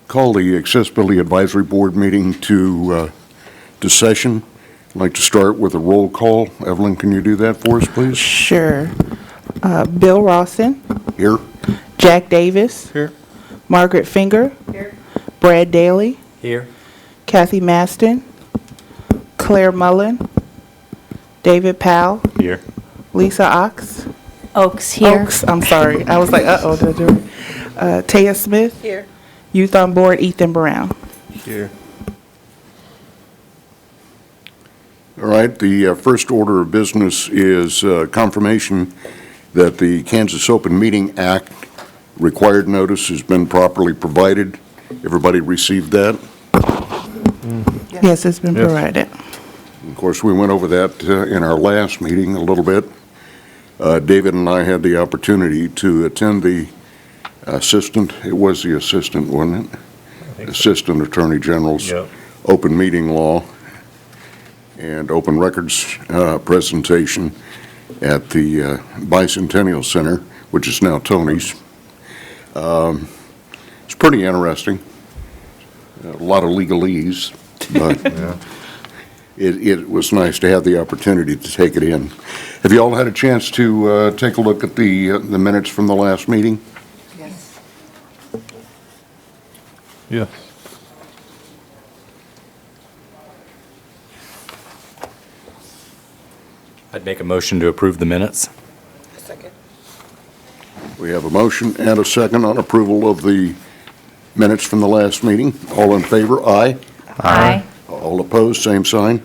Call the Accessibility Advisory Board meeting to session. I'd like to start with a roll call. Evelyn, can you do that for us, please? Sure. Bill Rawson. Here. Jack Davis. Here. Margaret Finger. Here. Brad Daly. Here. Kathy Maston. Claire Mullen. David Powell. Here. Lisa Ox. Oaks here. Oaks, I'm sorry. I was like, uh-oh. Taya Smith. Here. Youth on Board, Ethan Brown. Here. All right, the first order of business is confirmation that the Kansas Open Meeting Act required notice has been properly provided. Everybody received that? Yes, it's been Yes. provided. Of course, we went over that in our last meeting a little bit. David and I had the opportunity to attend the assistant, it was the assistant, wasn't it? Assistant Attorney General's Yep. open meeting law and open records presentation at the Bicentennial Center, which is now Tony's. It's pretty interesting. A lot of legalese, but Yeah. it was nice to have the opportunity to take it in. Have you all had a chance to take a look at the minutes from the last meeting? Yes. Yes. I'd make a motion to approve the minutes. Second. We have a motion and a second on approval of the minutes from the last meeting. All in favor, aye. Aye. All opposed, same sign.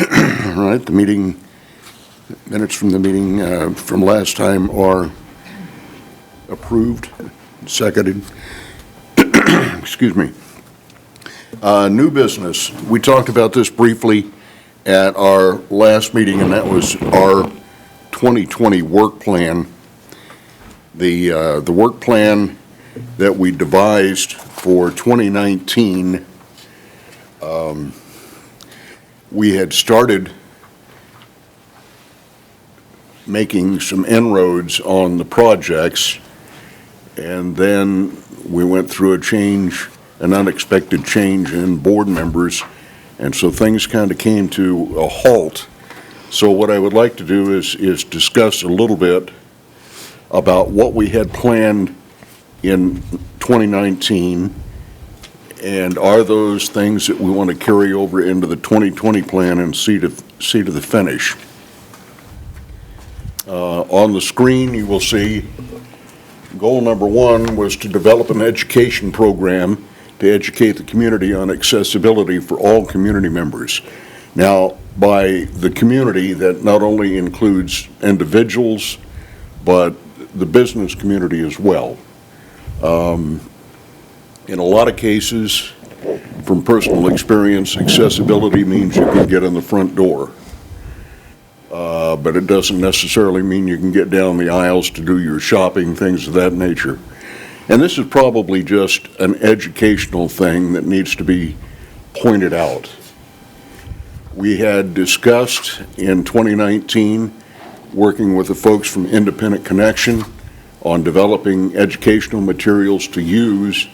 All right, the minutes from the meeting from last time are approved, seconded. Excuse me. New business. We talked about this briefly at our last meeting, and that was our 2020 work plan. The work plan that we devised for 2019, we had started making some inroads on the projects, and then we went through an unexpected change in board members, and so things kind of came to a halt. So what I would like to do is discuss a little bit about what we had planned in 2019, and are those things that we want to carry over into the 2020 plan and see to the finish. On the screen, you will see goal number one was to develop an education program to educate the community on accessibility for all community members. Now, by the community, that not only includes individuals, but the business community as well. In a lot of cases, from personal experience, accessibility means you can get in the front door. But it doesn't necessarily mean you can get down the aisles to do your shopping, things of that nature. And this is probably just an educational thing that needs to be pointed out. We had discussed in 2019, working with the folks from Independent Connection on developing educational materials to use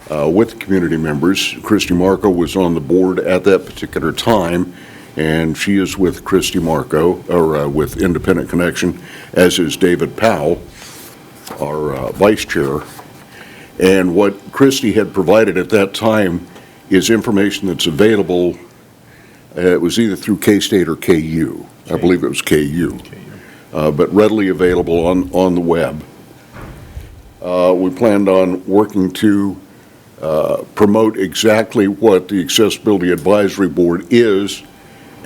with community members. Christy Marco was on the board at that particular time, and she is with Christy Marco, or with Independent Connection, as is David Powell, our vice chair. And what Christy had provided at that time is information that's available. It was either through K-State or KU. I believe it was KU. But readily available on the web. We planned on working to promote exactly what the Accessibility Advisory Board is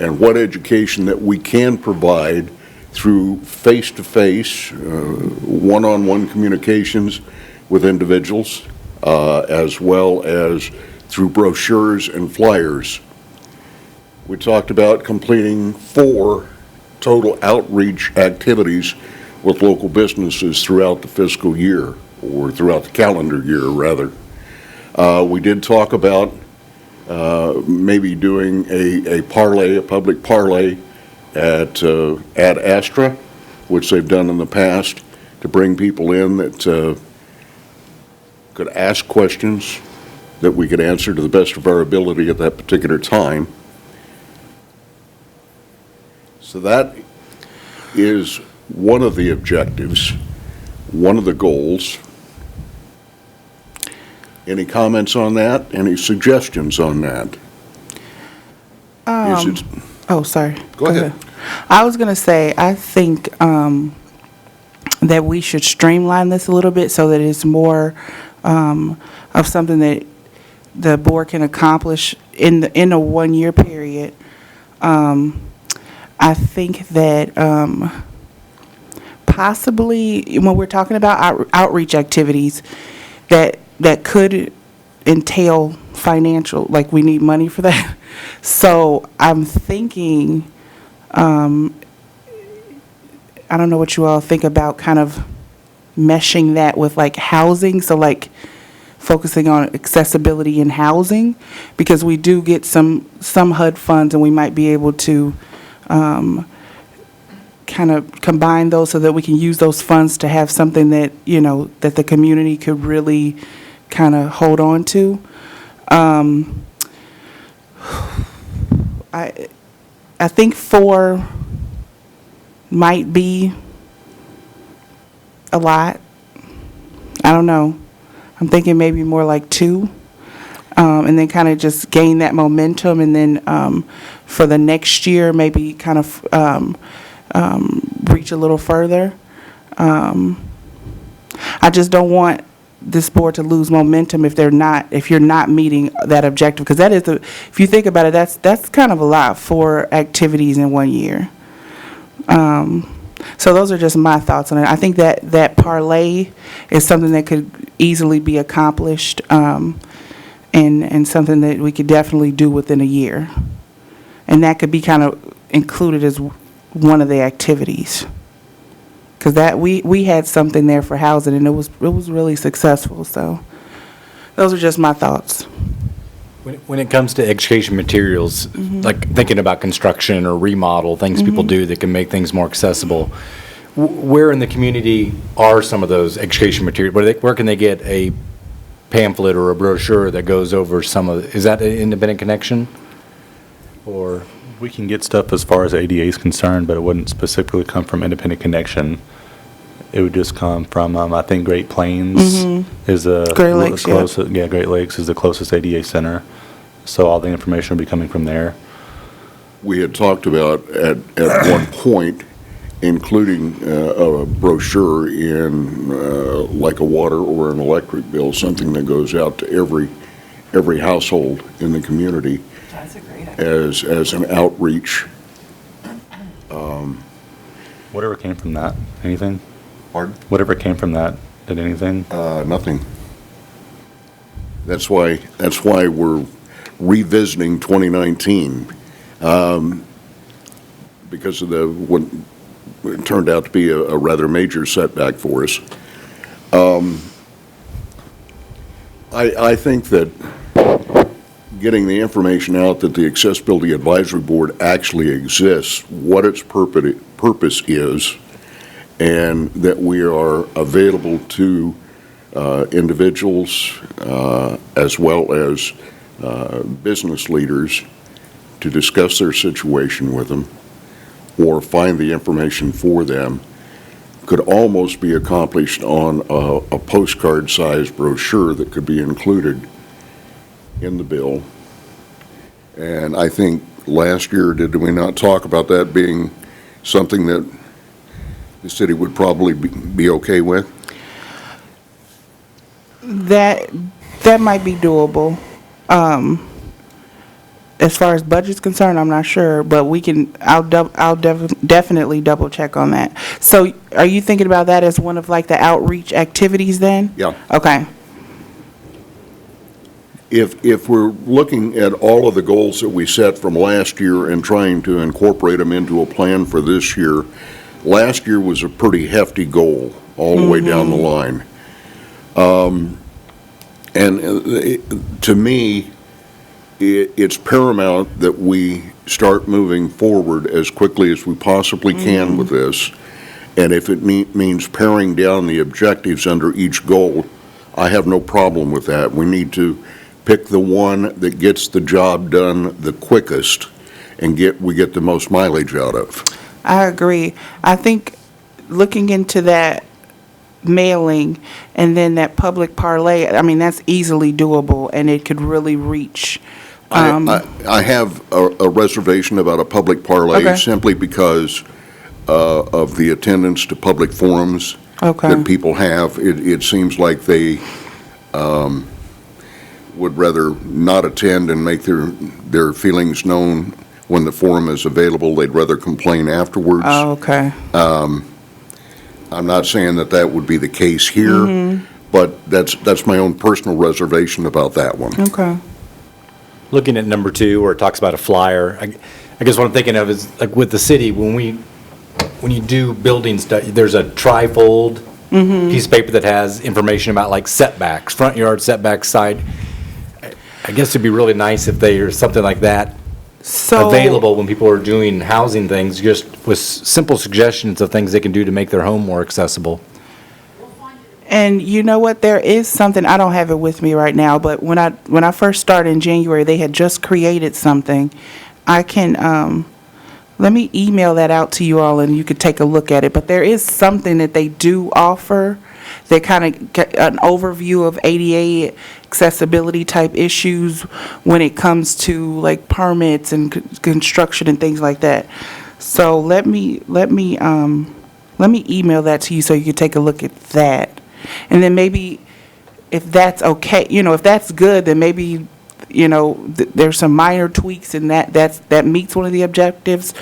and what education that we can provide through face-to-face, one-on-one communications with individuals, as well as through brochures and flyers. We talked about completing 4 total outreach activities with local businesses throughout the fiscal year, or throughout the calendar year, rather. We did talk about maybe doing a parlay, a public parlay at Astra, which they've done in the past, to bring people in that could ask questions that we could answer to the best of our ability at that particular time. So that is one of the objectives, one of the goals. Any comments on that? Any suggestions on that? Is it- Oh, sorry. Go ahead. I was going to say, I think that we should streamline this a little bit so that it's more of something that the board can accomplish in a one-year period. I think that possibly when we're talking about outreach activities, that could entail financial, like we need money for that. So I'm thinking, I don't know what you all think about kind of meshing that with like housing. So like focusing on accessibility in housing, because we do get some HUD funds and we might be able to kind of combine those so that we can use those funds to have something that, you know, that the community could really kind of hold on to. I think 4 might be a lot. I don't know. I'm thinking maybe more like 2, and then kind of just gain that momentum, and then for the next year, maybe kind of reach a little further. I just don't want this board to lose momentum if you're not meeting that objective, because that is if you think about it, that's kind of a lot for activities in 1 year. So those are just my thoughts on it. I think that parlay is something that could easily be accomplished, and something that we could definitely do within a year. And that could be kind of included as one of the activities. Because that we had something there for housing, and it was really successful. So those are just my thoughts. When it comes to education materials, like thinking about construction or remodel, things people do that can make things more accessible, where in the community are some of those education materials? Where can they get a pamphlet or a brochure that goes over some of, is that an independent connection? Or? We can get stuff as far as ADA is concerned, but it wouldn't specifically come from Independent Connection. It would just come from, I think Great Plains is the Great Lakes, closest. Yeah, Great Lakes is the closest ADA center. So all the information will be coming from there. We had talked about at one point including a brochure in like a water or an electric bill, something that goes out to every household in the community. That's a great idea. As an outreach. Whatever came from that, anything? Pardon? Whatever came from that, did anything? Nothing. That's why we're revisiting 2019, because of what it turned out to be a rather major setback for us. I think that getting the information out that the Accessibility Advisory Board actually exists, what its purpose is, and that we are available to individuals as well as business leaders to discuss their situation with them or find the information for them, could almost be accomplished on a postcard-sized brochure that could be included in the bill. And I think last year, did we not talk about that being something that the city would probably be okay with? That might be doable. As far as budget's concerned, I'm not sure, but I'll definitely double check on that. So are you thinking about that as one of like the outreach activities then? Yeah. Okay. If we're looking at all of the goals that we set from last year and trying to incorporate them into a plan for this year, last year was a pretty hefty goal all the way down the line. To me, it's paramount that we start moving forward as quickly as we possibly can with this And if it means paring down the objectives under each goal, I have no problem with that. We need to pick the one that gets the job done the quickest and we get the most mileage out of. I agree. I think looking into that mailing and then that public parlay, I mean, that's easily doable, and it could really reach. I have a reservation about a public parlay Okay. simply because of the attendance to public forums Okay. that people have. It seems like they would rather not attend and make their feelings known when the forum is available. They'd rather complain afterwards. Oh, okay. I'm not saying that would be the case here, but that's my own personal reservation about that one. Okay. Looking at number 2, where it talks about a flyer, I guess what I'm thinking of is, like, with the city, when you do building stuff, there's a trifold piece of paper that has information about, like, setbacks, front yard setbacks, side. I guess it'd be really nice if there's something like that So available when people are doing housing things, just with simple suggestions of things they can do to make their home more accessible. And you know what? There is something, I don't have it with me right now, but when I first started in January, they had just created something. I can, let me email that out to you all and you could take a look at it. But there is something that they do offer that kind of get an overview of ADA accessibility type issues when it comes to like permits and construction and things like that. So let me email that to you so you can take a look at that. And then maybe if that's okay, if that's good, then maybe, there's some minor tweaks and that meets one of the objectives,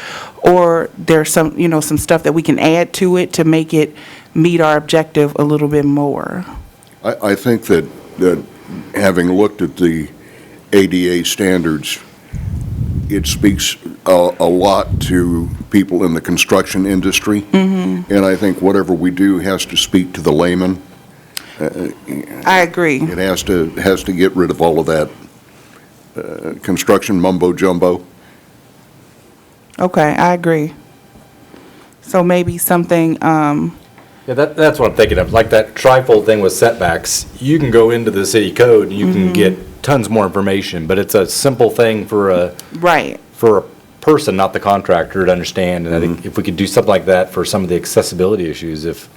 or there's some, some stuff that we can add to it to make it meet our objective a little bit more. I think that having looked at the ADA standards, it speaks a lot to people in the construction industry. And I think whatever we do has to speak to the layman. I agree. It has to get rid of all of that construction mumbo jumbo. Okay, I agree. So maybe something, Yeah, that's what I'm thinking of, like that trifold thing with setbacks. You can go into the city code and you can get tons more information, but it's a simple thing for a right. person, not the contractor, to understand. And I think if we could do something like that for some of the accessibility issues, if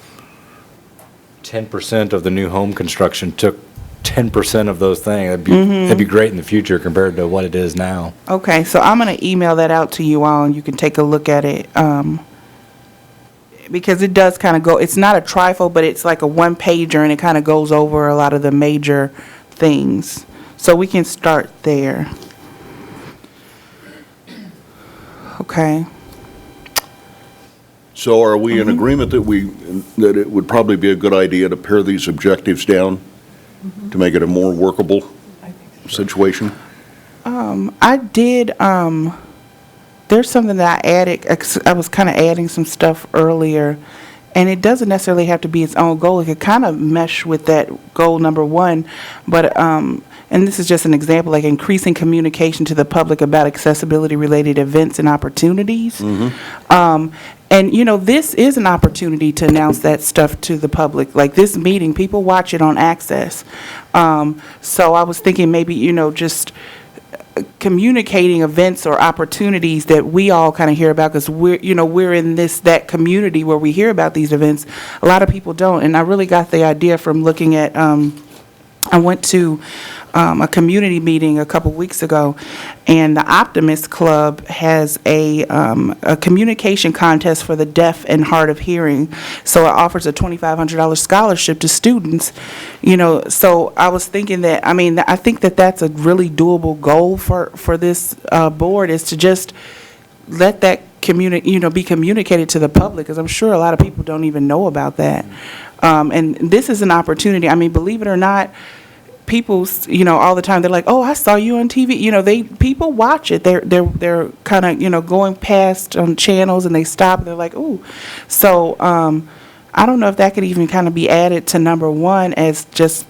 10% of the new home construction took 10% of those things, that'd be great in the future compared to what it is now. Okay, so I'm going to email that out to you all and you can take a look at it. Because it does kind of go, it's not a trifold, but it's like a one pager and it kind of goes over a lot of the major things. So we can start there. Okay. So are we in agreement that it would probably be a good idea to pare these objectives down to make it a more workable situation? I did, there's something that I added, I was kind of adding some stuff earlier, and it doesn't necessarily have to be its own goal. It could kind of mesh with that goal number 1, but, and this is just an example, like increasing communication to the public about accessibility-related events and opportunities. And, this is an opportunity to announce that stuff to the public. Like this meeting, people watch it on Access. So I was thinking maybe, just communicating events or opportunities that we all kind of hear about, because we're in that community where we hear about these events. A lot of people don't, and I really got the idea from looking at I went to a community meeting a couple weeks ago, and the Optimist Club has a communication contest for the deaf and hard of hearing. So it offers a $2,500 scholarship to students. So I was thinking that, I think that that's a really doable goal for this board, is to just let that be communicated to the public, because I'm sure a lot of people don't even know about that. And this is an opportunity. Believe it or not, people, all the time, they're like, "Oh, I saw you on TV." People watch it. They're kind of, going past on channels and they stop and they're like, "Ooh." So, I don't know if that could even kind of be added to number 1 as just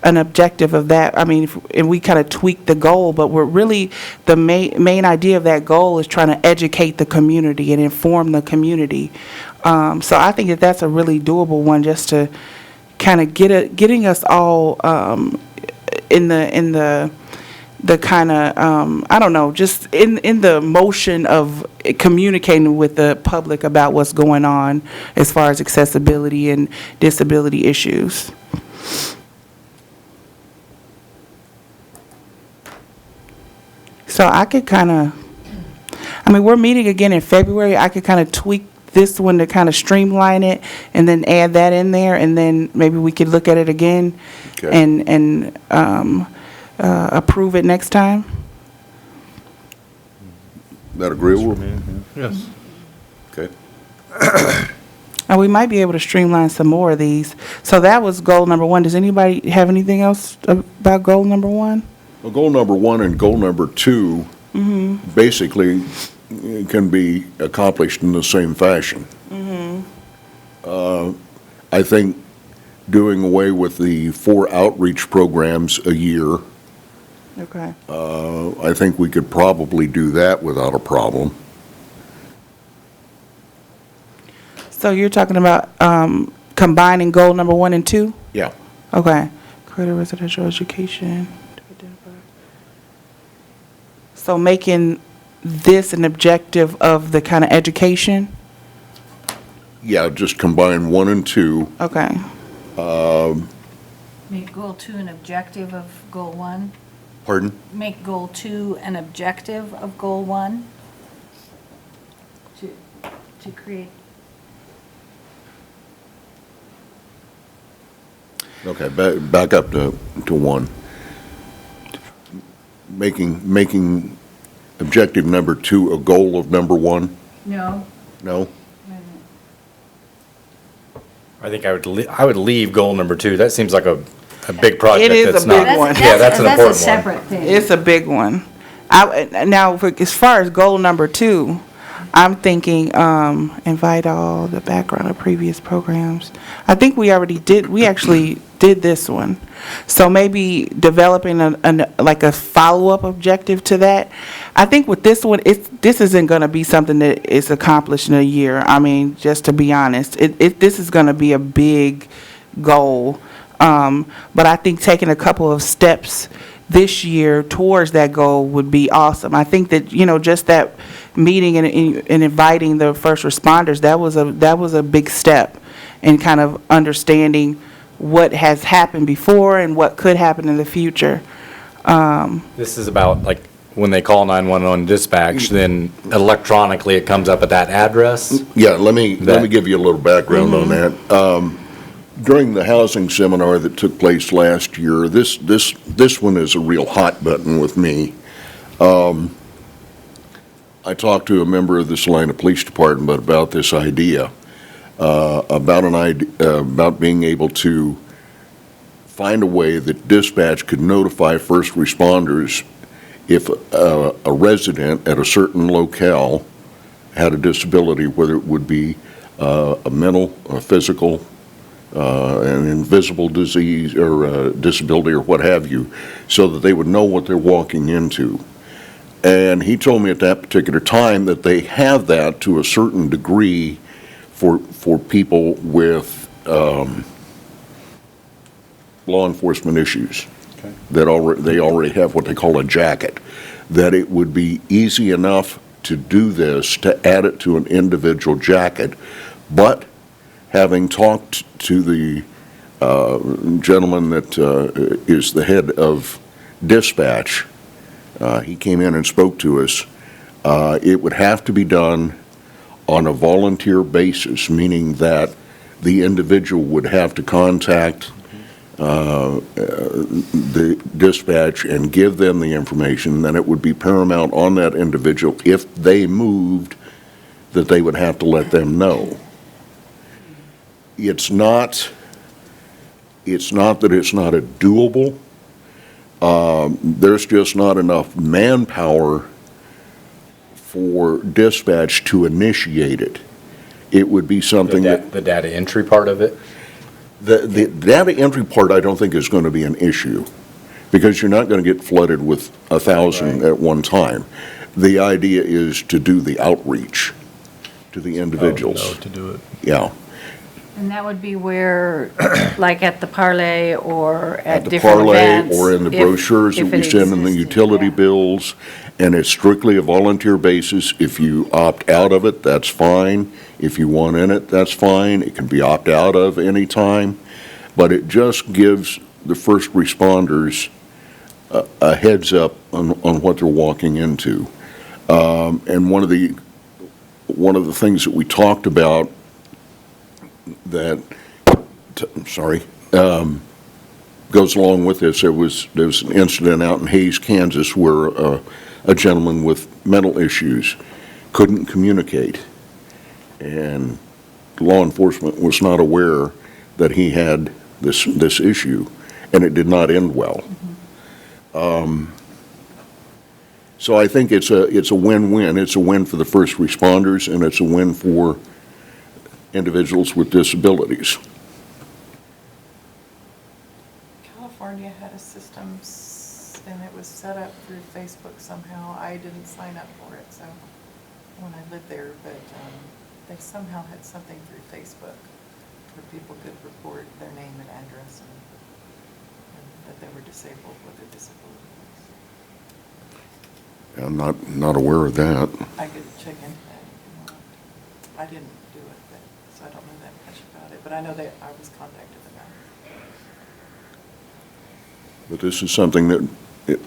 an objective of that. And we kind of tweak the goal, but we're really, the main idea of that goal is trying to educate the community and inform the community. So I think that that's a really doable one, just to kind of getting us all in the kind of, I don't know, just in the motion of communicating with the public about what's going on as far as accessibility and disability issues. So I could kind of, I mean, we're meeting again in February. I could kind of tweak this one to kind of streamline it and then add that in there, and then maybe we could look at it again Okay. and approve it next time. That agreeable? Yes. Okay. And we might be able to streamline some more of these. So that was goal number 1. Does anybody have anything else about goal number 1? Well, goal number 1 and goal number 2 basically can be accomplished in the same fashion. I think doing away with the 4 outreach programs a year, Okay. I think we could probably do that without a problem. So you're talking about combining goal number 1 and 2? Yeah. Okay. Create a residential education. To identify. So making this an objective of the kind of education? Yeah, just combine 1 and 2. Okay. Make goal 2 an objective of goal 1. Pardon? Make goal 2 an objective of goal 1. To create. Okay, back up to 1. Making objective number 2 a goal of number 1? No. No? I think I would leave goal number 2. That seems like a big project. It is a that's big not. one. Yeah, that's an important That's a one. separate thing. It's a big one. Now, as far as goal number 2, I'm thinking invite all the background of previous programs. I think we actually did this one. So maybe developing like a follow-up objective to that. I think with this one, this isn't going to be something that is accomplished in a year. I mean, just to be honest, this is going to be a big goal. But I think taking a couple of steps this year towards that goal would be awesome. I think that, just that meeting and inviting the first responders, that was a big step in kind of understanding what has happened before and what could happen in the future. This is about, like, when they call 911 dispatch, then electronically it comes up at that address. Yeah, let me give you a little background on that. During the housing seminar that took place last year, this one is a real hot button with me. I talked to a member of the Salina Police Department about this idea, about being able to find a way that dispatch could notify first responders if a resident at a certain locale had a disability, whether it would be a mental, a physical, an invisible disease or disability or what have you, so that they would know what they're walking into. And he told me at that particular time that they have that to a certain degree for people with law enforcement issues. Okay. They already have what they call a jacket, that it would be easy enough to do this, to add it to an individual jacket. But having talked to the gentleman that is the head of dispatch, he came in and spoke to us. It would have to be done on a volunteer basis, meaning that the individual would have to contact the dispatch and give them the information. Then it would be paramount on that individual, if they moved, that they would have to let them know. It's not that it's not a doable. There's just not enough manpower for dispatch to initiate it. It would be something that The data entry part of it. the data entry part, I don't think is going to be an issue, because you're not going to get flooded with 1,000 Right. at one time. The idea is to do the outreach, to the individuals. Oh, no, to do it. Yeah. And that would be where, like at the parlay or At at the different parlay events? or in the if- brochures that if we it send in the existed, utility yeah. bills, and it's strictly a volunteer basis. If you opt out of it, that's fine. If you want in it, that's fine. It can be opt out of any time, but it just gives the first responders a heads up on what they're walking into. And one of the things that we talked about that, goes along with this, there was an incident out in Hayes, Kansas, where a gentleman with mental issues couldn't communicate, and law enforcement was not aware that he had this issue, and it did not end well. So I think it's a win-win. It's a win for the first responders, and it's a win for individuals with disabilities. California had a system, and it was set up through Facebook somehow. I didn't sign up for it, so, when I lived there, but they somehow had something through Facebook where people could report their name and address and that they were disabled with a disability. I'm not aware of that. I could check into that if you want. I didn't do it, but, so I don't know that much about it, but I know that I was contacted about it. But this is something that it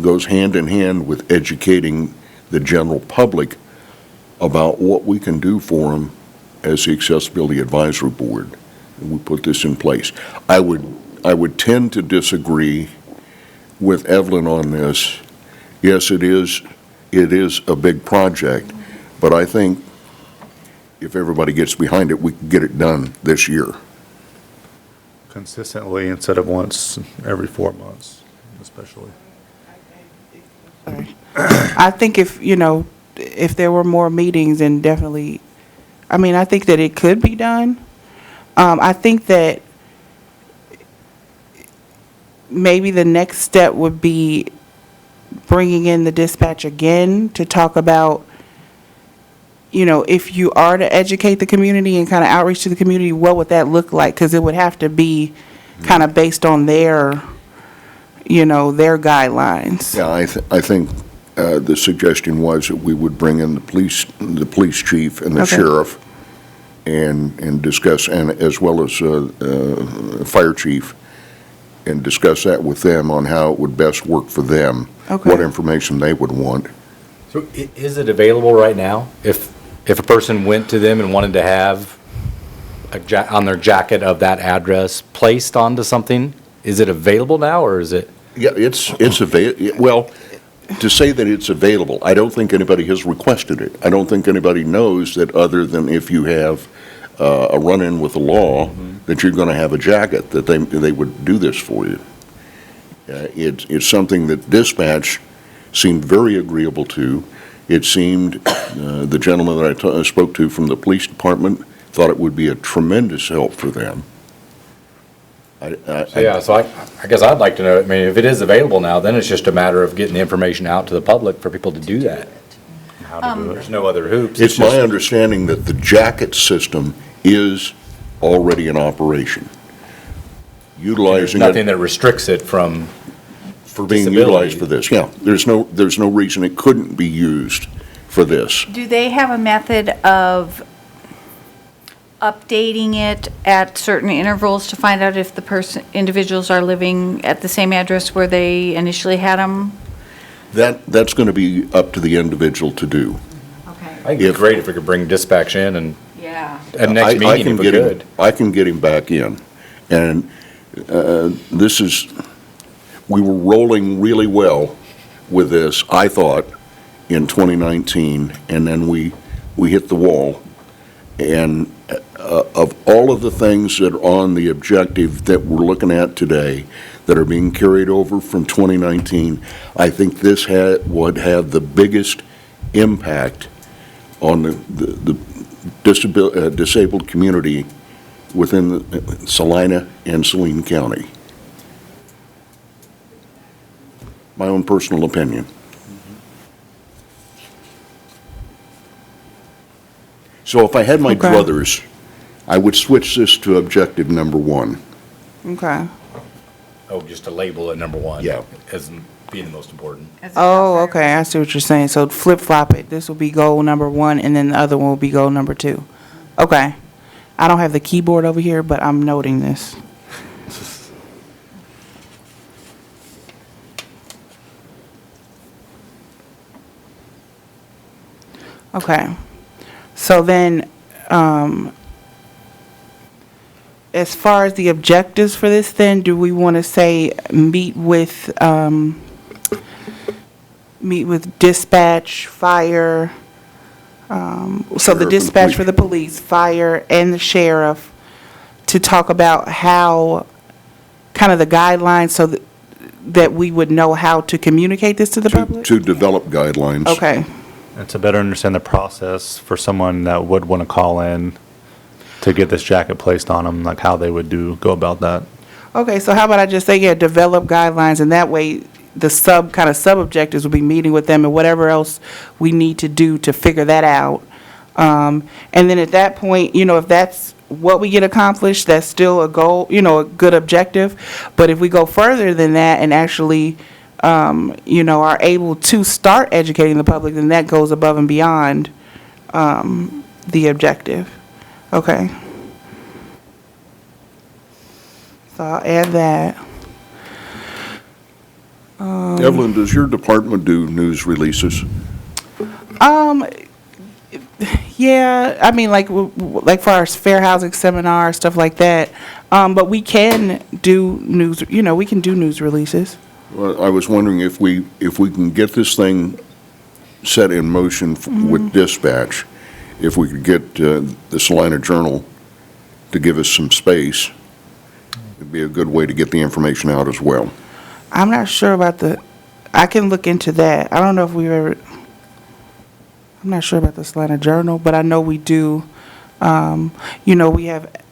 goes hand in hand with educating the general public about what we can do for them as the Accessibility Advisory Board. We put this in place. I would tend to disagree with Evelyn on this. Yes, it is a big project, but I think if everybody gets behind it, we can get it done this year. Consistently instead of once every 4 months, especially. I think if there were more meetings, and definitely, I think that it could be done. I think that maybe the next step would be bringing in the dispatch again to talk about, if you are to educate the community and kind of outreach to the community, what would that look like? Because it would have to be kind of based on their guidelines. Yeah, I think the suggestion was that we would bring in the police chief and the Okay. sheriff and discuss, and as well as fire chief, and discuss that with them on how it would best work for them, Okay. what information they would want. So is it available right now? If a person went to them and wanted to have on their jacket of that address placed onto something, is it available now, or is it? Yeah, it's available. Well, to say that it's available, I don't think anybody has requested it. I don't think anybody knows that, other than if you have a run-in with the law, that you're going to have a jacket, that they would do this for you. It's something that dispatch seemed very agreeable to. It seemed, the gentleman that I spoke to from the police department thought it would be a tremendous help for them. So I guess I'd like to know, if it is available now, then it's just a matter of getting the information out to the public for people to do that. How to do it. There's no other hoops. It's my just- understanding that the jacket system is already in operation. Utilizing Nothing it that restricts it from, for being disability. utilized for this. Yeah, there's no reason it couldn't be used for this. Do they have a method of updating it at certain intervals to find out if the individuals are living at the same address where they initially had them? That's going to be up to the individual to do. Okay. I think it'd be If- great if we could bring dispatch in and Yeah. at next I meeting can if we get him- could. I can get him back in. And we were rolling really well with this, I thought, in 2019, and then we hit the wall. And of all of the things that are on the objective that we're looking at today, that are being carried over from 2019, I think this would have the biggest impact on the disabled community within Salina and Salina County. My own personal opinion. So if I had my Okay. druthers, I would switch this to objective number 1. Okay. Oh, just to label it number one. Yeah. As being the most important. As a top Oh, priority. okay, I see what you're saying. So flip-flop it. This will be goal number 1, and then the other one will be goal number 2. Okay. I don't have the keyboard over here, but I'm noting this. Okay. So then, as far as the objectives for this, then, do we want to say meet with dispatch, fire, so Sheriff the and dispatch police. for the police, fire, and the sheriff to talk about how, kind of the guidelines so that we would know how to communicate this to the public? To develop guidelines. Okay. And to better understand the process for someone that would want to call in to get this jacket placed on them, like how they would go about that. Okay, so how about I just say, yeah, develop guidelines, and that way the sub-objectives will be meeting with them and whatever else we need to do to figure that out. And then at that point, if that's what we get accomplished, that's still a goal, a good objective. But if we go further than that and actually, are able to start educating the public, then that goes above and beyond the objective. Okay. So I'll add that. Evelyn, does your department do news releases? Yeah, I mean, like for our fair housing seminar, stuff like that. But we can do news, we can do news releases. Well, I was wondering if we can get this thing set in motion with dispatch, if we could get the Salina Journal to give us some space, it'd be a good way to get the information out as well. I'm not sure about I can look into that. I don't know if I'm not sure about the Salina Journal, but I know we do, we have,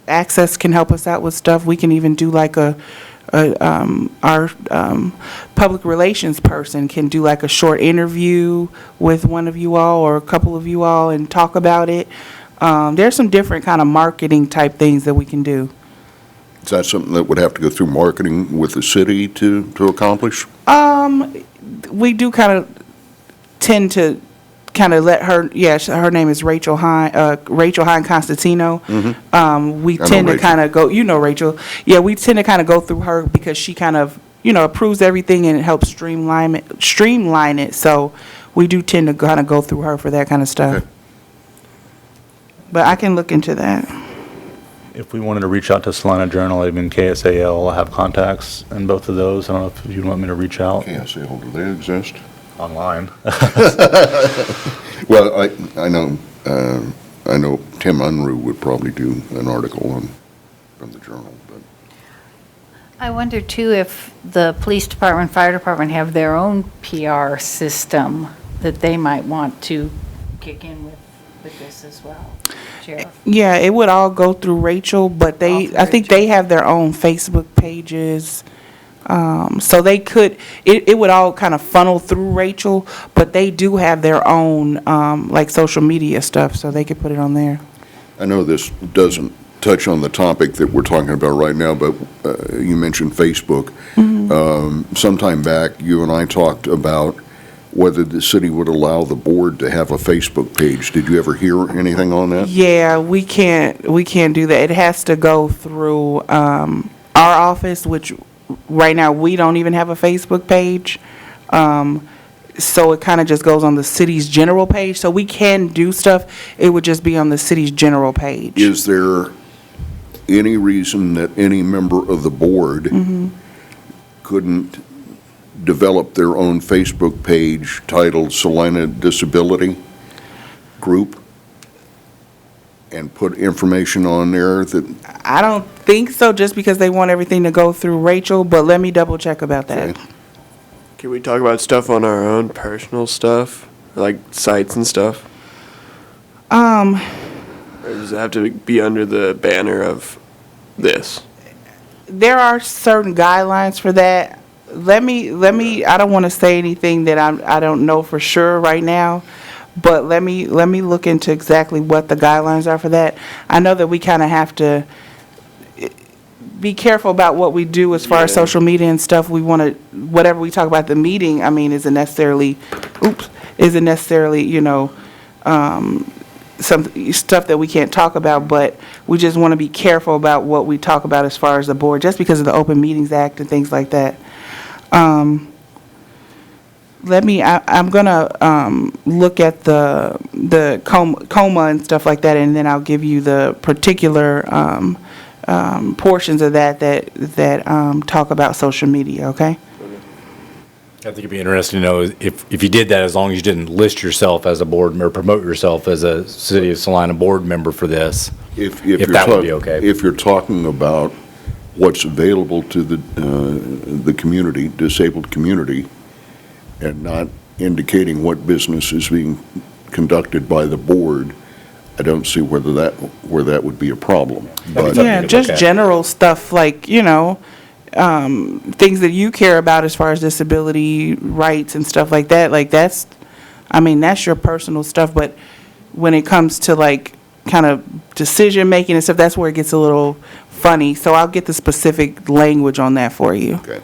Access can help us out with stuff. We can even do like our public relations person can do like a short interview with one of you all or a couple of you all and talk about it. There's some different kind of marketing type things that we can do. Is that something that would have to go through marketing with the city to accomplish? We do kind of tend to let her, her name is Rachel Hine Constantino. We tend to Rachel. kind of go, Rachel. Yeah, we tend to kind of go through her because she kind of, approves everything and it helps streamline it. So we do tend to kind of go through her for that kind of stuff. Okay. But I can look into that. If we wanted to reach out to Salina Journal, even KSAL, I have contacts in both of those. I don't know if you want me to reach out KSL, do they exist? online. Well, I know Tim Unruh would probably do an article from the Journal, but I wonder too if the police department, fire department have their own PR system that they might want to kick in with this as well. Sheriff? Yeah, it would all go through Rachel, but All through I think Rachel. they have their own Facebook pages. So they could, it would all kind of funnel through Rachel, but they do have their own, like social media stuff, so they could put it on there. I know this doesn't touch on the topic that we're talking about right now, but you mentioned Facebook. Sometime back, you and I talked about whether the city would allow the board to have a Facebook page. Did you ever hear anything on that? Yeah, we can't do that. It has to go through, our office, which right now we don't even have a Facebook page. So it kind of just goes on the city's general page. So we can do stuff. It would just be on the city's general page. Is there any reason that any member of the board couldn't develop their own Facebook page titled Salina Disability Group and put information on there that, I don't think so, just because they want everything to go through Rachel, but let me double check about that. Okay. Can we talk about stuff on our own personal stuff, like sites and stuff? Or does it have to be under the banner of this? There are certain guidelines for that. Let me, I don't want to say anything that I don't know for sure right now, But let me look into exactly what the guidelines are for that. I know that we kind of have to be careful about what we do as far as Yeah. social media and stuff. We want to, whatever we talk about at the meeting, I mean, isn't necessarily, some stuff that we can't talk about, but we just want to be careful about what we talk about as far as the board, just because of the Open Meetings Act and things like that. I'm gonna look at the coma and stuff like that, and then I'll give you the particular portions of that talk about social media, okay? I think it'd be interesting to know if you did that, as long as you didn't list yourself as a board member, promote yourself as a City of Salina board member for this. If If you're that would talk- be okay. If you're talking about what's available to the community, disabled community, and not indicating what business is being conducted by the board, I don't see where that would be a problem. But something Yeah, to just look at. general stuff like, things that you care about as far as disability rights and stuff like that, like that's your personal stuff, but when it comes to like kind of decision making and stuff, that's where it gets a little funny. So I'll get the specific language on that for you. Okay.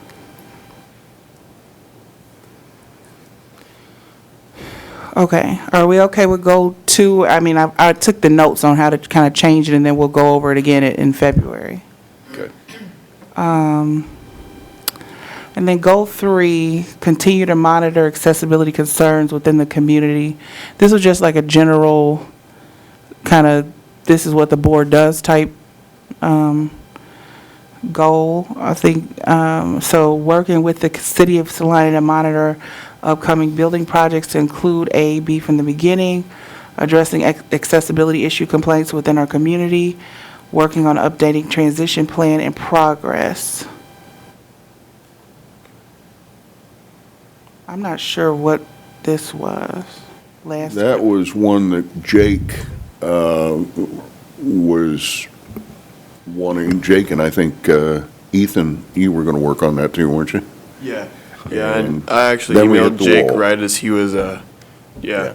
Okay, are we okay with goal 2? I mean, I took the notes on how to kind of change it, and then we'll go over it again in February. Okay. And then goal 3, continue to monitor accessibility concerns within the community. This was just like a general kind of, this is what the board does type goal, I think. So working with the city of Salina to monitor upcoming building projects to include A, B from the beginning, addressing accessibility issue complaints within our community, working on updating transition plan in progress. I'm not sure what this was last. That was one that Jake was wanting. Jake and I think Ethan, you were going to work on that too, weren't you? Yeah. Yeah, And and I actually then we hit emailed the Jake wall. right as he was, yeah.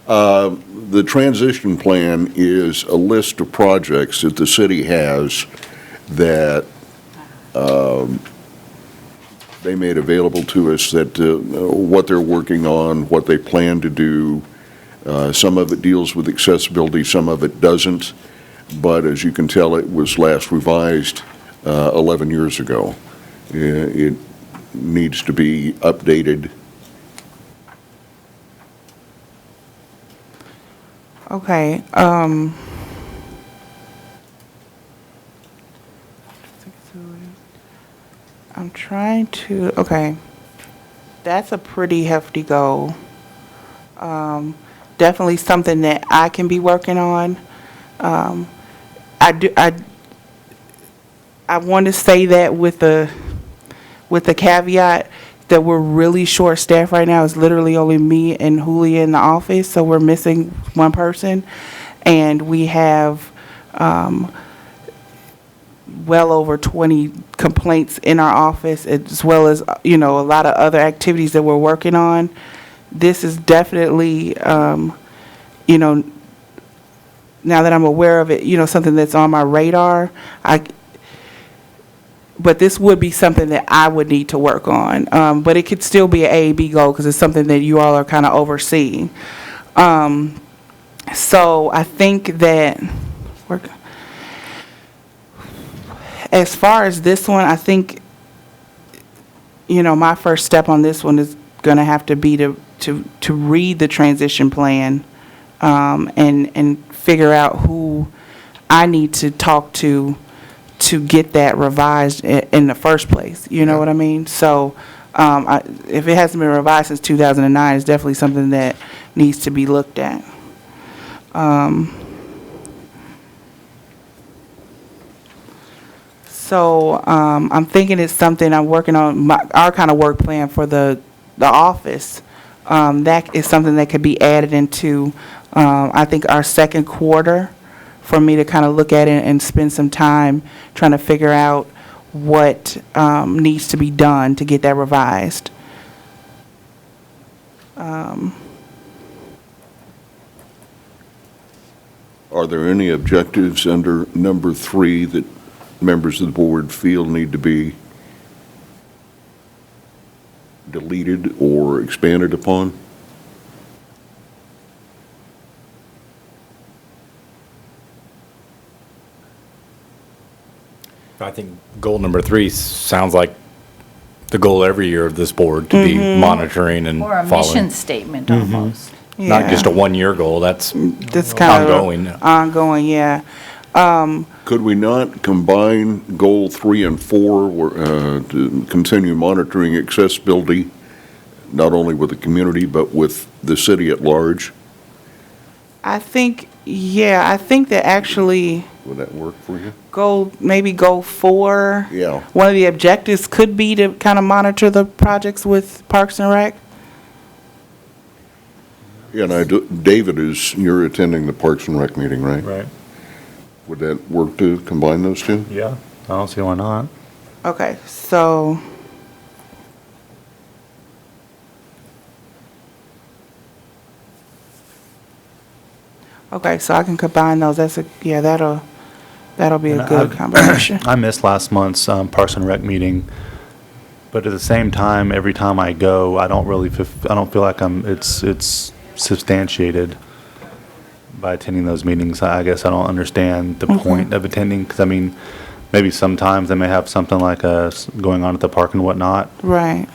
The transition plan is a list of projects that the city has that they made available to us, that what they're working on, what they plan to do. Some of it deals with accessibility, some of it doesn't. But as you can tell, it was last revised 11 years ago. It needs to be updated. Okay, I'm trying to, okay. That's a pretty hefty goal. Definitely something that I can be working on. I want to say that with the caveat that we're really short staffed right now. It's literally only me and Julia in the office, so we're missing one person. And we have well over 20 complaints in our office, as well as, a lot of other activities that we're working on. This is definitely, now that I'm aware of it, something that's on my radar. But this would be something that I would need to work on. But it could still be an A, B goal because it's something that you all are kind of overseeing. So I think that as far as this one, I think, my first step on this one is going to have to be to read the transition plan and figure out who I need to talk to get that revised in the first place. You know what I mean? So if it hasn't been revised since 2009, it's definitely something that needs to be looked at. So I'm thinking it's something I'm working on, our kind of work plan for the office. That is something that could be added into, I think, our second quarter, for me to kind of look at it and spend some time trying to figure out what needs to be done to get that revised. Are there any objectives under number 3 that members of the board feel need to be deleted or expanded upon? I think goal number 3 sounds like the goal every year of this board, to be monitoring and Or a following. mission statement almost. Not just a one-year goal, that's That's kind ongoing. of ongoing, yeah. Could we not combine goal 3 and 4 to continue monitoring accessibility, not only with the community, but with the city at large? I think that actually Would that work for you? maybe goal 4. Yeah. One of the objectives could be to kind of monitor the projects with Parks and Rec. Yeah, and David, you're attending the Parks and Rec meeting, right? Right. Would that work to combine those two? Yeah, I don't see why not. Okay, so I can combine those. That'll be a And good combination. I missed last month's Parks and Rec meeting, but at the same time, every time I go, I don't feel like it's substantiated by attending those meetings. I guess I don't understand the point of attending, because I mean, maybe sometimes they may have something like going on at the park and whatnot, Right.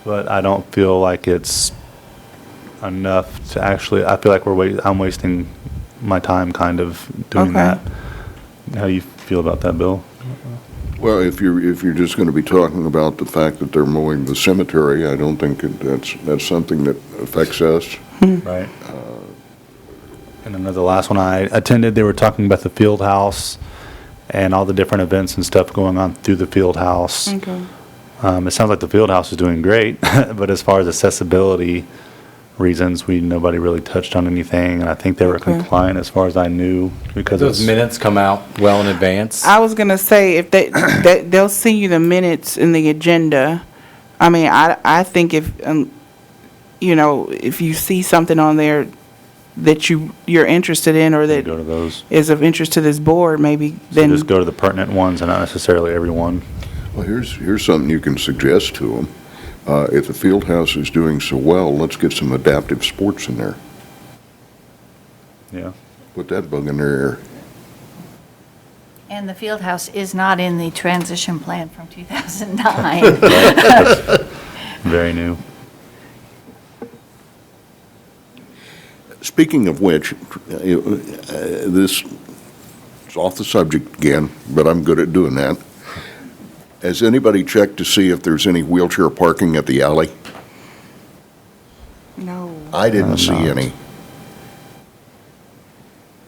but I don't feel like it's enough to actually, I feel like I'm wasting my time kind of doing Okay. that. How do you feel about that, Bill? Well, if you're just going to be talking about the fact that they're mowing the cemetery, I don't think that's something that affects us. Right. And then the last one I attended, they were talking about the field house and all the different events and stuff going on through the field house. Okay. It sounds like the field house is doing great, but as far as accessibility reasons, nobody really touched on anything, and I think they were Okay. compliant as far as I knew, because Those it's, minutes come out well in advance. I was gonna say, if they'll send you the minutes in the agenda. I mean, I think if, if you see something on there that you're interested in, or that go to those. is of interest to this board, maybe So then. just go to the pertinent ones and not necessarily every one. Well, here's something you can suggest to them. If the field house is doing so well, let's get some adaptive sports in there. Yeah. Put that bug in their ear. And the field house is not in the transition plan from 2009. Very new. Speaking of which, this is off the subject again, but I'm good at doing that. Has anybody checked to see if there's any wheelchair parking at the alley? No. I didn't see any.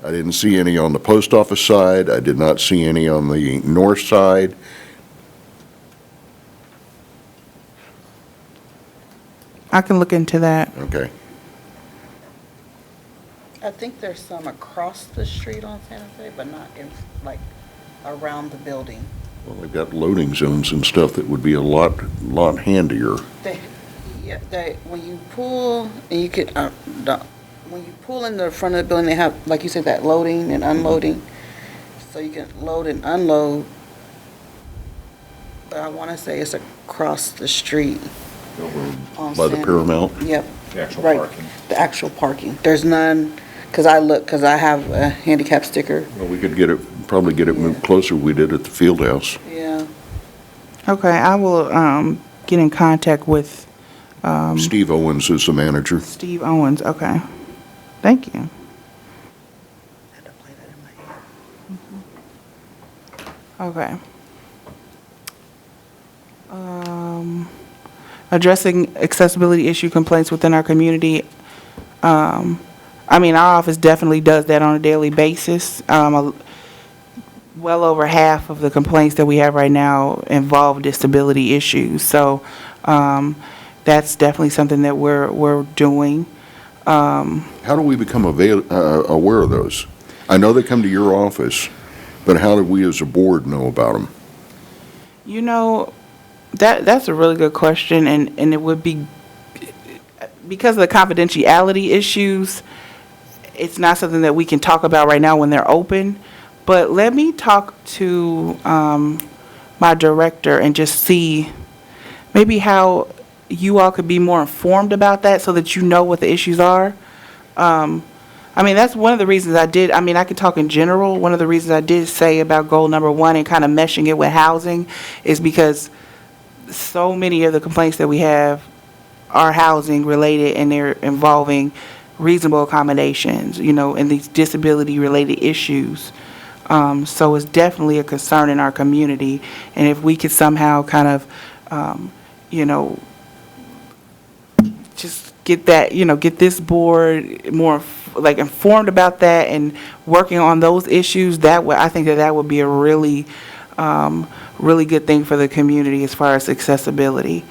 I didn't see any on the post office side. I did not see any on the north side. I can look into that. Okay. I think there's some across the street on Santa Fe, but not in, like, around the building. Well, they've got loading zones and stuff that would be a lot handier. When you pull, and you could, when you pull in the front of the building, they have, like you said, that loading and unloading. So you can load and unload. But I want to say it's across the street. on By the Santa- Paramount? Yep. The actual Right. parking. The actual parking. There's none, because I have a handicap sticker. Well, we could probably get it moved closer we did at the field house. Yeah. Okay, I will get in contact with Steve Owens is the manager. Steve Owens. Okay. Thank you. I had to play that in my head. Okay. Addressing accessibility issue complaints within our community. I mean, our office definitely does that on a daily basis. Well over half of the complaints that we have right now involve disability issues. So that's definitely something that we're doing. How do we become aware of those? I know they come to your office, but how do we as a board know about them? You know, that's a really good question, and it would be, because of the confidentiality issues, it's not something that we can talk about right now when they're open, but let me talk to my director and just see maybe how you all could be more informed about that so that you know what the issues are. I mean, that's one of the reasons I did, I mean, I could talk in general. One of the reasons I did say about goal number 1 and kind of meshing it with housing is because so many of the complaints that we have are housing related, and they're involving reasonable accommodations, and these disability related issues. So it's definitely a concern in our community. And if we could somehow kind of, just get that, get this board more like informed about that and working on those issues, I think that would be a really, really good thing for the community as far as accessibility.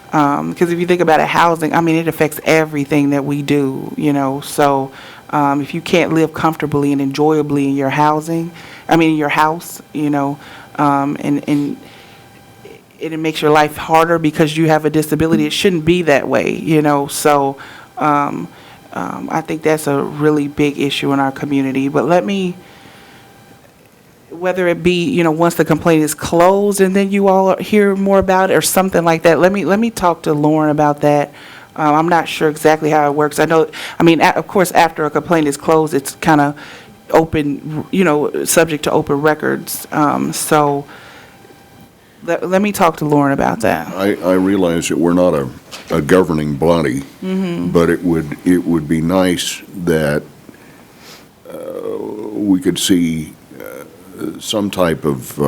Because if you think about it, housing, I mean, it affects everything that we do, so if you can't live comfortably and enjoyably in your in your house, and it makes your life harder because you have a disability, it shouldn't be that way, so I think that's a really big issue in our community. But whether it be, once the complaint is closed and then you all hear more about it or something like that, let me talk to Lauren about that. I'm not sure exactly how it works. Of course, after a complaint is closed, it's kind of open, subject to open records. So let me talk to Lauren about that. I realize that we're not a governing body, but it would be nice that we could see some type of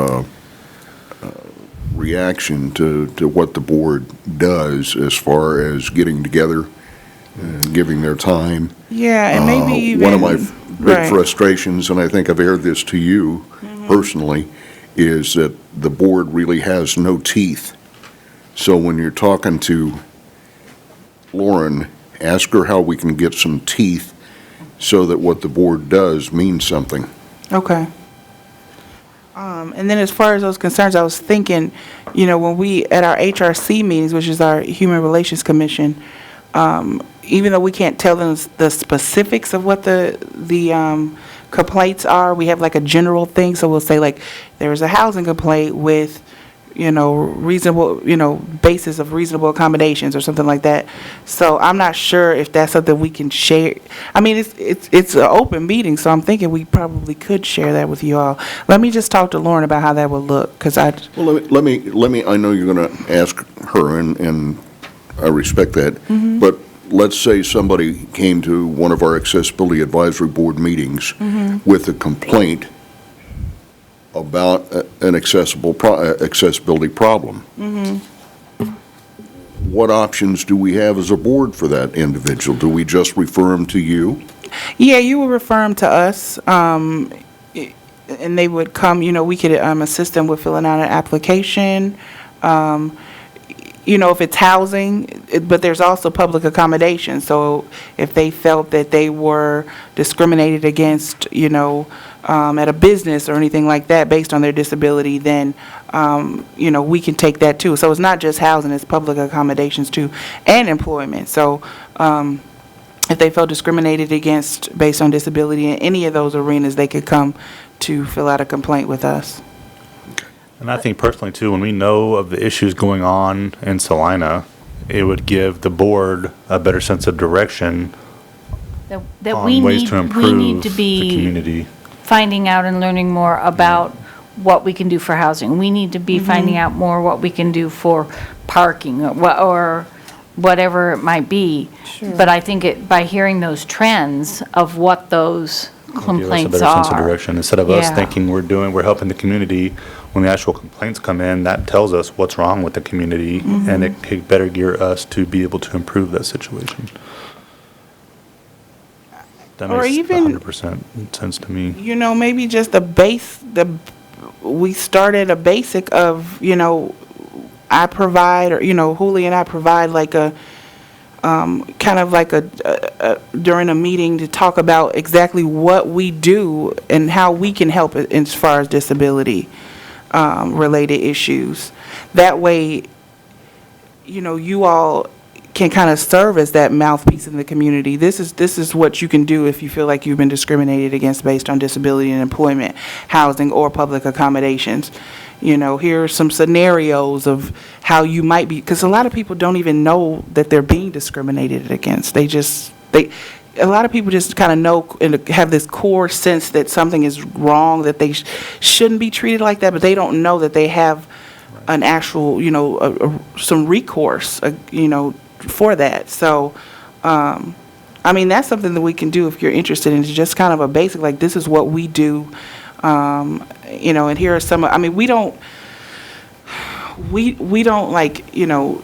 reaction to what the board does as far as getting together and giving their time. Yeah, and maybe even... One of my big right. frustrations, and I think I've aired this to you personally, is that the board really has no teeth. So when you're talking to Lauren, ask her how we can get some teeth so that what the board does means something. Okay. And then as far as those concerns, I was thinking, when we, at our HRC meetings, which is our Human Relations Commission, even though we can't tell them the specifics of what the complaints are, we have like a general thing. So we'll say like, there's a housing complaint with, reasonable, basis of reasonable accommodations or something like that. So I'm not sure if that's something we can share. I mean, it's an open meeting, so I'm thinking we probably could share that with you all. Let me just talk to Lauren about how that would look, because Well, let me, I know you're going to ask her, and I respect that, but let's say somebody came to one of our accessibility advisory board meetings with a complaint about an accessibility problem. What options do we have as a board for that individual? Do we just refer them to you? Yeah, you would refer them to us, and they would come, we could assist them with filling out an application. If it's housing, but there's also public accommodation. So if they felt that they were discriminated against, at a business or anything like that based on their disability, then, we can take that too. So it's not just housing, it's public accommodations too, and employment. So if they felt discriminated against based on disability in any of those arenas, they could come to fill out a complaint with us. And I think personally too, when we know of the issues going on in Salina, it would give the board a better sense of direction That on we ways need, to we improve need to the be community. finding out and learning more about what we can do for housing. We need to be finding out more what we can do for parking or whatever it might be. But I think by hearing those trends of what those complaints Give us a better sense of are. direction. Instead of us Yeah. thinking we're helping the community, when the actual complaints come in, that tells us what's wrong with the community, and it could better gear us to be able to improve that situation. That Or makes even- 100% sense to me. Maybe just we started a basic of, I provide, or, Julie and I provide like a, kind of like during a meeting to talk about exactly what we do and how we can help as far as disability related issues. That way, you all can kind of serve as that mouthpiece in the community. This is what you can do if you feel like you've been discriminated against based on disability and employment, housing, or public accommodations. You know, here are some scenarios of how you might be, because a lot of people don't even know that they're being discriminated against. A lot of people just kind of know and have this core sense that something is wrong, that they shouldn't be treated like that, but they don't know that they have an actual, some recourse, for that. So, I mean, that's something that we can do if you're interested in. It's just kind of a basic, like, this is what we do, and here are some, I mean, we don't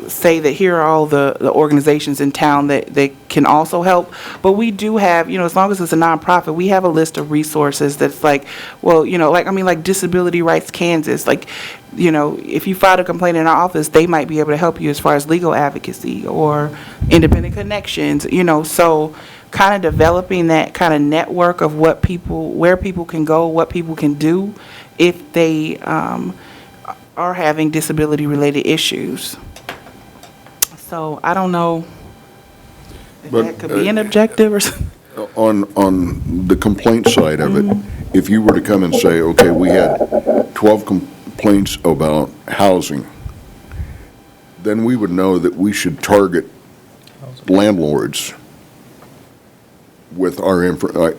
say that here are all the organizations in town that can also help, but we do have, as long as it's a nonprofit, we have a list of resources that's like, well, like Disability Rights Kansas, like, if you filed a complaint in our office, they might be able to help you as far as legal advocacy or independent connections, so kind of developing that kind of network of where people can go, what people can do if they are having disability-related issues. So I don't know if But, that could be an objective or something. On the complaint side of it, if you were to come and say, okay, we had 12 complaints about housing, then we would know that we should target landlords with our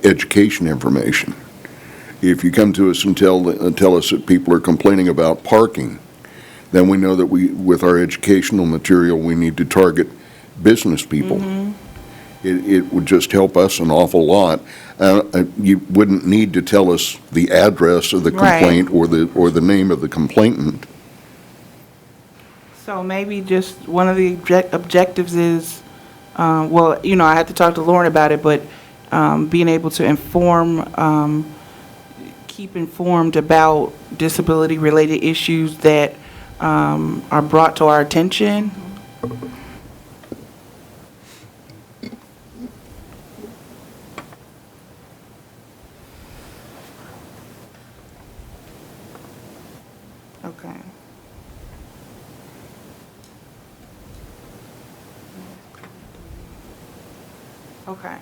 education information. If you come to us and tell us that people are complaining about parking, then we know that with our educational material, we need to target business people. It would just help us an awful lot. You wouldn't need to tell us the address of the complaint or the name of the complainant. So maybe just one of the objectives is, I had to talk to Lauren about it, but being able to keep informed about disability-related issues that are brought to our attention. Okay. Okay.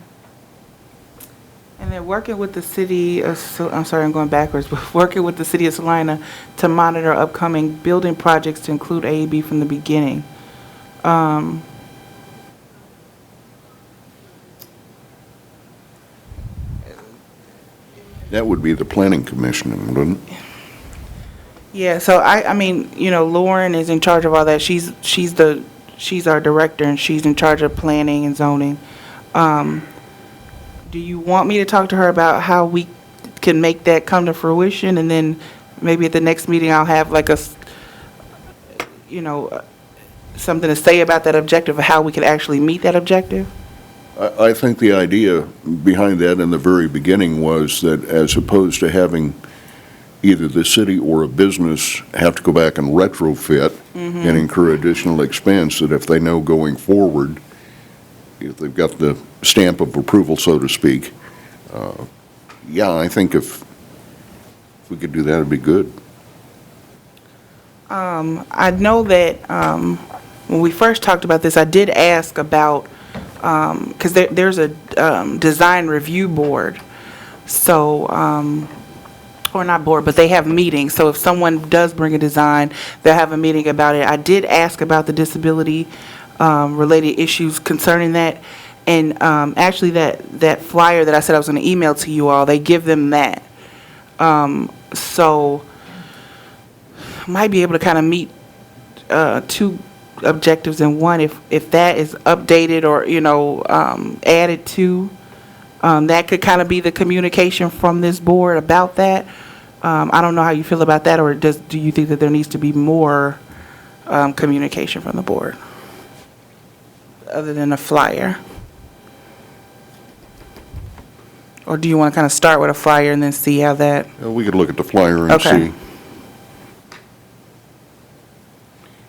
And then working with the city of, I'm sorry, I'm going backwards, but working with the city of Salina to monitor upcoming building projects to include AEB from the beginning. That would be the planning commission, wouldn't it? Yeah, so I mean, Lauren is in charge of all that. She's our director, and she's in charge of planning and zoning. Do you want me to talk to her about how we can make that come to fruition, and then maybe at the next meeting I'll have like something to say about that objective, of how we can actually meet that objective? I think the idea behind that in the very beginning was that, as opposed to having either the city or a business have to go back and retrofit and incur additional expense, that if they know going forward, if they've got the stamp of approval, so to speak, I think if we could do that, it'd be good. I know that when we first talked about this, I did ask about, because there's a design review board, so, or not board, but they have meetings. So if someone does bring a design, they'll have a meeting about it. I did ask about the disability related issues concerning that. And actually that flyer that I said I was going to email to you all, they give them that. So might be able to kind of meet two objectives in one if that is updated or, added to. That could kind of be the communication from this board about that. I don't know how you feel about that, or do you think that there needs to be more communication from the board other than a flyer? Or do you want to kind of start with a flyer and then see how that? We could look at the flyer and Okay. see.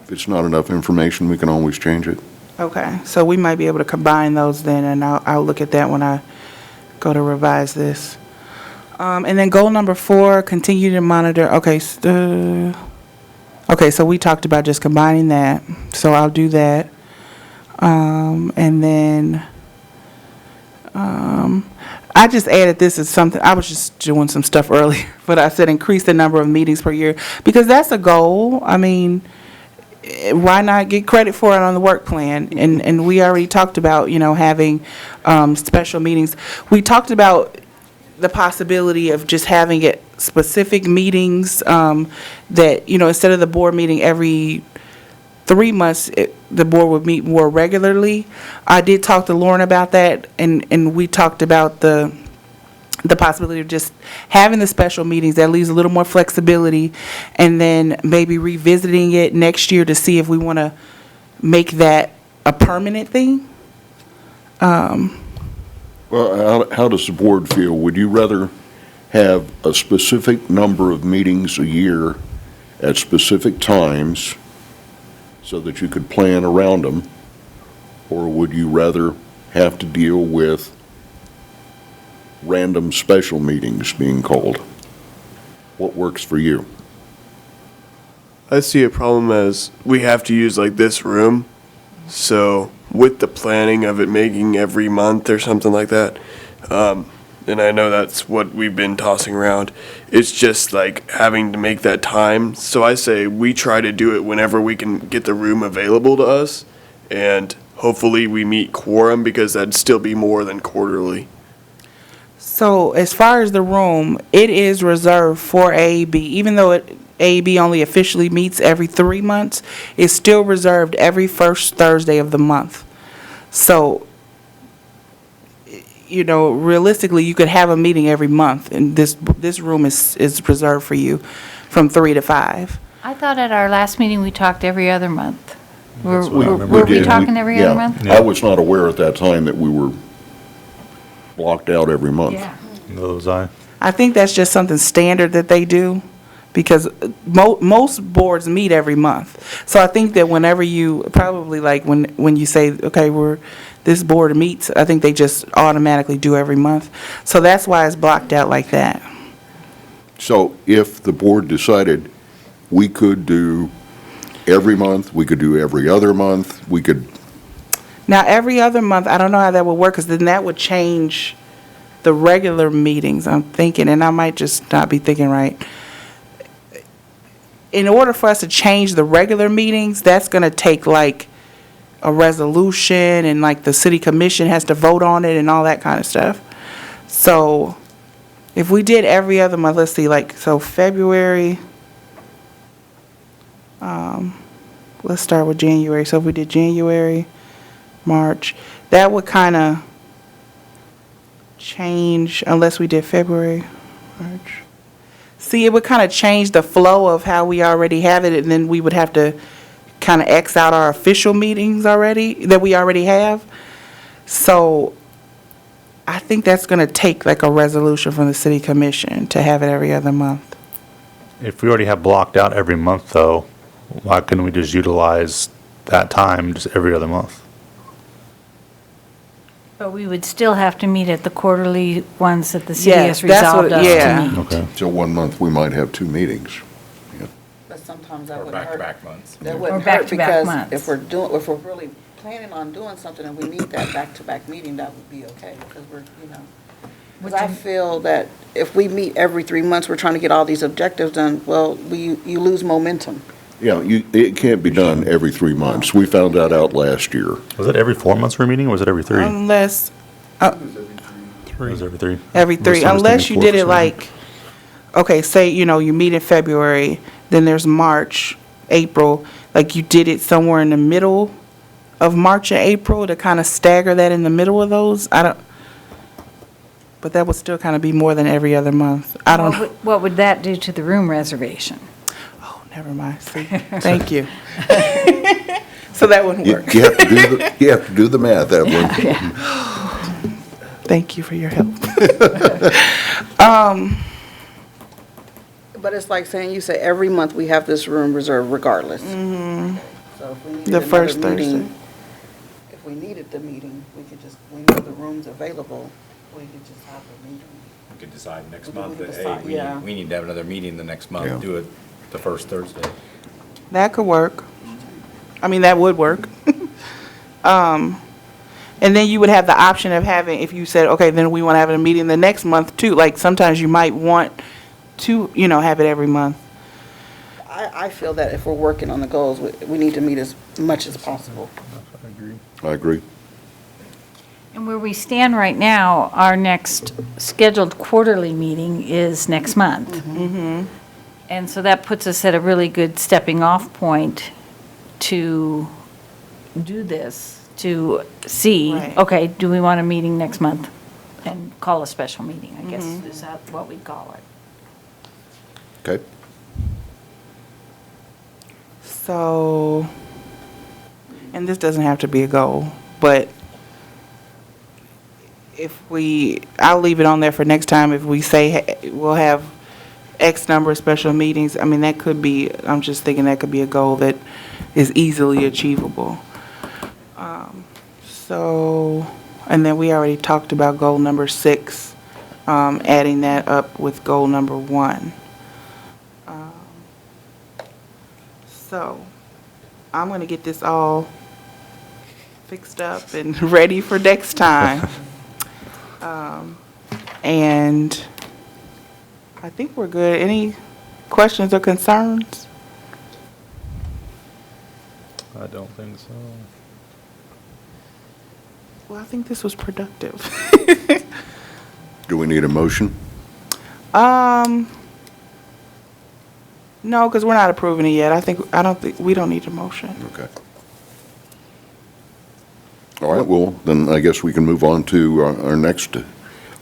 If it's not enough information, we can always change it. Okay, so we might be able to combine those then, and I'll look at that when I go to revise this. And then goal number 4, continue to monitor. Okay, so we talked about just combining that, so I'll do that. And then, I just added this as something, I was just doing some stuff earlier, but I said increase the number of meetings per year, because that's a goal. I mean, why not get credit for it on the work plan? And we already talked about, having, special meetings. We talked about the possibility of just having it specific meetings, that, instead of the board meeting every 3 months, the board would meet more regularly. I did talk to Lauren about that, and we talked about the possibility of just having the special meetings. That leaves a little more flexibility, and then maybe revisiting it next year to see if we want to make that a permanent thing. Well, how does the board feel? Would you rather have a specific number of meetings a year at specific times so that you could plan around them? Or would you rather have to deal with random special meetings being called? What works for you? I see a problem as we have to use like this room. So with the planning of it making every month or something like that, and I know that's what we've been tossing around, it's just like having to make that time. So I say we try to do it whenever we can get the room available to us, and hopefully we meet quorum, because that'd still be more than quarterly. So as far as the room, it is reserved for AAB, even though AAB only officially meets every 3 months, it's still reserved every first Thursday of the month. So, realistically, you could have a meeting every month, and this room is reserved for you from 3 to 5. I thought at our last meeting, we talked every other month. Were what I remember. were we did. talking every other Yeah. month? I was not aware at that time that we were blocked out every month. Yeah. Those I. I think that's just something standard that they do, because most boards meet every month. So I think that whenever you, probably like when you say, okay, this board meets, I think they just automatically do every month. So that's why it's blocked out like that. So if the board decided we could do every month, we could do every other month, we could, Now, every other month, I don't know how that would work, because then that would change the regular meetings, I'm thinking, and I might just not be thinking right. In order for us to change the regular meetings, that's going to take like a resolution, and like the city commission has to vote on it and all that kind of stuff. So if we did every other month, let's see, so February, let's start with January. So if we did January, March, that would kind of change, unless we did February, March. See, it would kind of change the flow of how we already have it, and then we would have to kind of X out our official meetings already, that we already have. So I think that's going to take like a resolution from the city commission to have it every other month. If we already have blocked out every month, though, why couldn't we just utilize that time just every other month? But we would still have to meet at the quarterly ones that the city Yeah, has that's what- resolved us yeah. to meet. Okay. so 1 month we might have 2 meetings. But sometimes that Or wouldn't hurt. back-to-back months. That Or wouldn't hurt, back-to-back because months. if we're really planning on doing something and we need that back-to-back meeting, that would be okay, because because I feel that if we meet every 3 months, we're trying to get all these objectives done, well, you lose momentum. Yeah, it can't be done every 3 months. We found that out last year. Was it every 4 months we're meeting, or was it every 3? Unless, It was every 3. every 3, I was unless thinking you 4 did it for some like, okay, say, you meet in February, then there's March, April, like you did it somewhere in the middle of March and April to kind of stagger that in the middle of those. But that would still kind of be more than every other month. I don't know. What would that do to the room reservation? Oh, never mind. See, thank you. So that wouldn't You work. you have to do the math, Evelyn. Thank you for your help. But it's like saying, you say every month we have this room reserved regardless. Mm-hmm. So if we needed The first another meeting, Thursday. if we needed the meeting, we know the room's available, we could just have the meeting. We could decide next We month could that, decide, hey, yeah. we need to have another meeting the next Yeah. month, do it the first Thursday. That could work. I mean, that would work. And then you would have the option of having, if you said, okay, then we want to have a meeting the next month too. Like sometimes you might want to, have it every month. I feel that if we're working on the goals, we need to meet as much as possible. I agree. And where we stand right now, our next scheduled quarterly meeting is next month. And so that puts us at a really good stepping off point to do this, to see, Right. okay, do we want a meeting next month? And call a special meeting, I guess, is that what we'd call it? Okay. So, and this doesn't have to be a goal, but I'll leave it on there for next time. If we say we'll have X number of special meetings, I mean, that could be, I'm just thinking that could be a goal that is easily achievable. So, and then we already talked about goal number 6, adding that up with goal number 1. So, I'm going to get this all fixed up and ready for next time. And I think we're good. Any questions or concerns? I don't think so. Well, I think this was productive. Do we need a motion? No, because we're not approving it yet. We don't need a motion. Okay. All right, well, then I guess we can move on to our next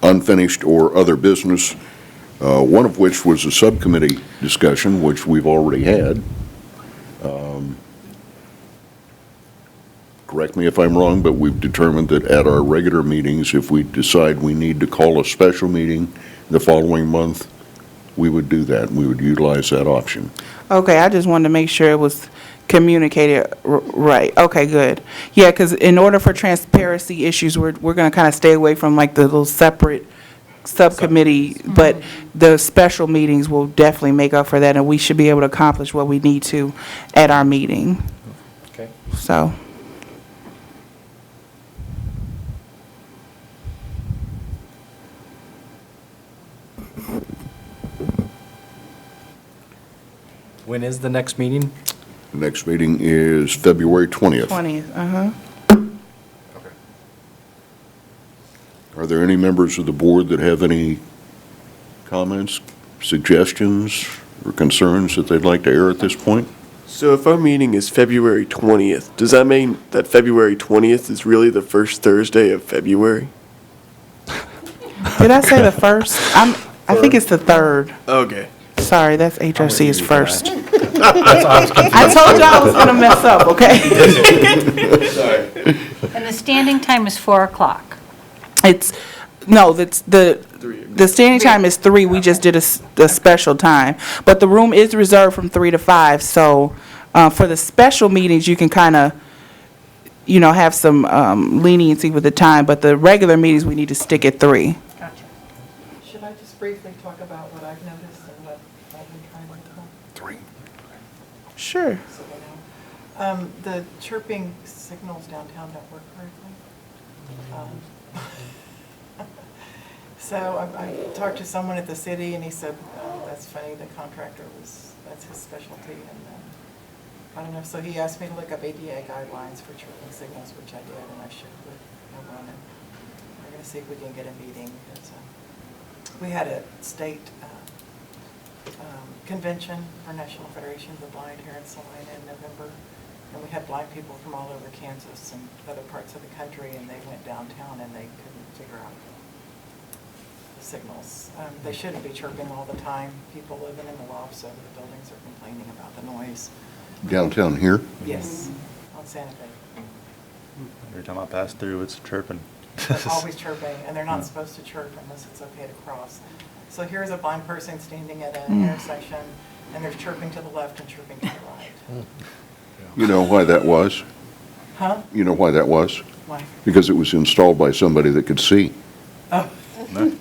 unfinished or other business, one of which was a subcommittee discussion, which we've already had. Correct me if I'm wrong, but we've determined that at our regular meetings, if we decide we need to call a special meeting the following month, we would do that. We would utilize that option. Okay, I just wanted to make sure it was communicated right. Okay, good. Yeah, because in order for transparency issues, we're going to kind of stay away from like the little separate subcommittee, but the special meetings will definitely make up for that, and we should be able to accomplish what we need to at our meeting. Okay. So. When is the next meeting? The next meeting is February 20th. 20th, Are there any members of the board that have any comments, suggestions, or concerns that they'd like to air at this point? So if our meeting is February 20th, does that mean that February 20th is really the first Thursday of February? Did I say the first? I think it's the 3rd. Okay. Sorry, that's HRC's first. I told you I was going to mess up, okay? And the standing time is 4 o'clock. The standing time is 3, we just did a special time. But the room is reserved from 3 to 5, so for the special meetings, you can kind of, have some leniency with the time, but the regular meetings, we need to stick at 3. Gotcha. Should I just briefly talk about what I've noticed and what I've been trying to do? 3. Sure. So they know. The chirping signals downtown don't work correctly. So I talked to someone at the city, and he said, that's funny, the contractor that's his specialty, and I don't know, so he asked me to look up ADA guidelines for chirping signals, which I did, and I should with everyone, and we're gonna see if we can get a meeting, because we had a state convention for National Federation of the Blind here in Salina in November, and we had blind people from all over Kansas and other parts of the country, and they went downtown and they couldn't figure out the signals. They shouldn't be chirping all the time. People living in the lofts over the buildings are complaining about the noise. Downtown here? Yes, on Santa Fe. Every time I pass through, it's chirping. They're always chirping, and they're not supposed to chirp unless it's okay to cross. So here's a blind person standing at an intersection, and they're chirping to the left and chirping to the right. You know why that was? Huh? You know why that was? Why? Because it was installed by somebody that could see. Oh. Touche.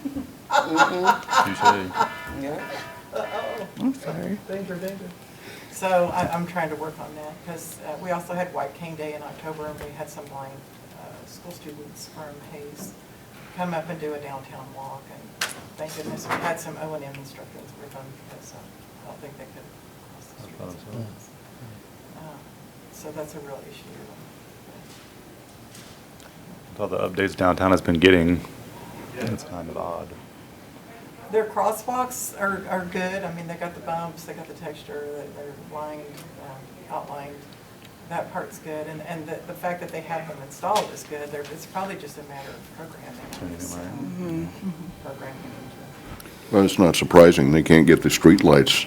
I'm sorry. Danger, danger. So I'm trying to work on that, because we also had White Cane Day in October, and we had some blind school students from Hayes come up and do a downtown walk, and thank goodness we had some O&M instructors with them, because I don't think they could cross the streets. So that's a real issue. With all the updates downtown has been getting, it's kind of odd. Their crosswalks are good. I mean, they got the bumps, they got the texture, they're lined, outlined. That part's good. And the fact that they have them installed is good. It's probably just a matter of programming. Programming. Well, it's not surprising. They can't get the streetlights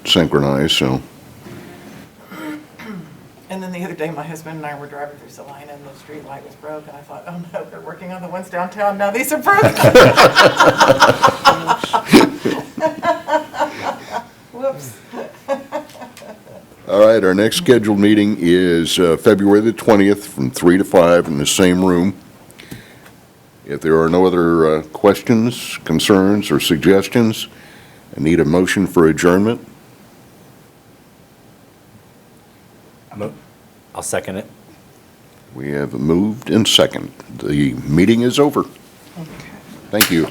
synchronized, so. And then the other day, my husband and I were driving through Salina, and the street light was broke, and I thought, oh no, they're working on the ones downtown, now these are broken. Whoops. All right, our next scheduled meeting is February the 20th from 3 to 5 in the same room. If there are no other questions, concerns, or suggestions, I need a motion for adjournment. I'll second it. We have moved and second. The meeting is over. Thank you.